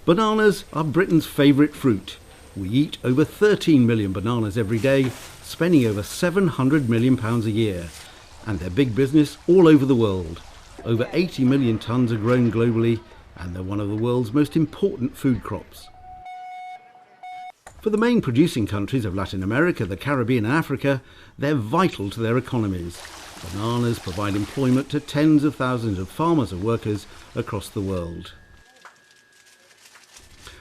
Bananas are Britain's favourite fruit. We eat over 13 million bananas every day, spending over £700 million a year. And they're big business all over the world. Over 80 million tonnes are grown globally, and they're one of the world's most important food crops. For the main producing countries of Latin America, the Caribbean and Africa, they're vital to their economies. Bananas provide employment to tens of thousands of farmers and workers across the world.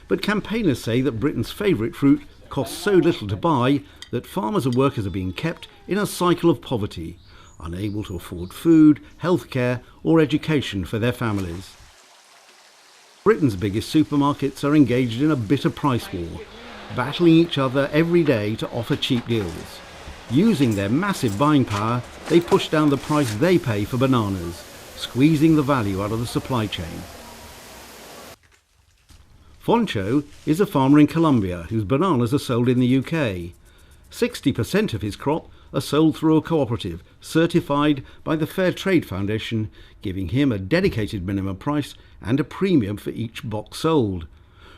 But campaigners say that Britain's favourite fruit costs so little to buy that farmers and workers are being kept in a cycle of poverty, unable to afford food, healthcare or education for their families. Britain's biggest supermarkets are engaged in a bitter price war, battling each other every day to offer cheap deals. Using their massive buying power, they push down the price they pay for bananas, squeezing the value out of the supply chain. Foncho is a farmer in Colombia whose bananas are sold in the UK. 60% of his crop are sold through a cooperative certified by the Fairtrade Foundation, giving him a dedicated minimum price and a premium for each box sold.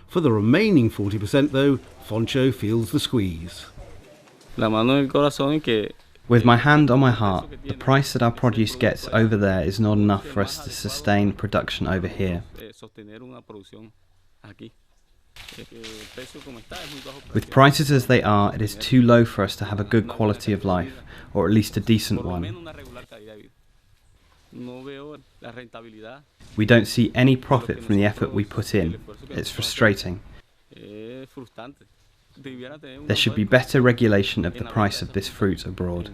For the remaining 40% though, Foncho feels the squeeze. With my hand on my heart, the price that our produce gets over there is not enough for us to sustain production over here. With prices as they are, it is too low for us to have a good quality of life, or at least a decent one. We don't see any profit from the effort we put in. It's frustrating. There should be better regulation of the price of this fruit abroad.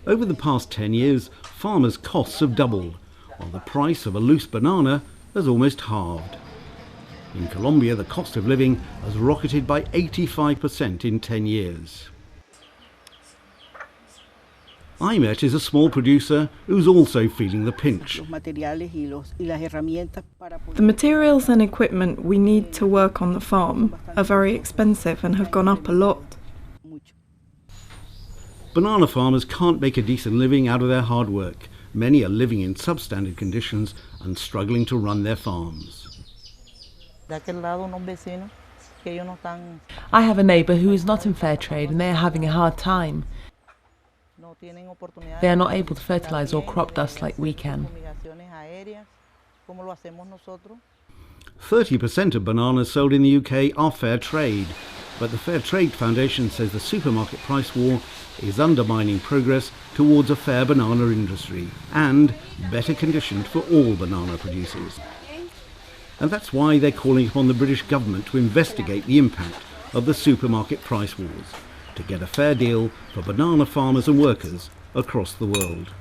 Over the past 10 years, farmers' costs have doubled, while the price of a loose banana has almost halved. In Colombia, the cost of living has rocketed by 85% in 10 years. Imet is a small producer who's also feeling the pinch. The materials and equipment we need to work on the farm are very expensive and have gone up a lot. Banana farmers can't make a decent living out of their hard work. Many are living in substandard conditions and struggling to run their farms. I have a neighbour who is not in Fairtrade and they are having a hard time. They are not able to fertilise or crop dust like we can. 30% of bananas sold in the UK are fair trade, but the Fairtrade Foundation says the supermarket price war is undermining progress towards a fair banana industry and better conditions for all banana producers. And that's why they're calling upon the British government to investigate the impact of the supermarket price wars, to get a fair deal for banana farmers and workers across the world.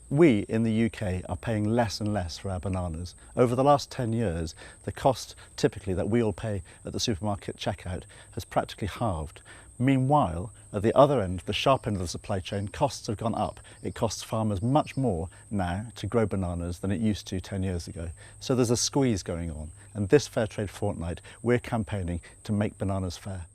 We in the UK are paying less and less for our bananas. Over the last 10 years, the cost typically that we all pay at the supermarket checkout has practically halved. Meanwhile, at the other end, the sharp end of the supply chain, costs have gone up. It costs farmers much more now to grow bananas than it used to 10 years ago. So there's a squeeze going on. And this Fairtrade fortnight, we're campaigning to make bananas fair.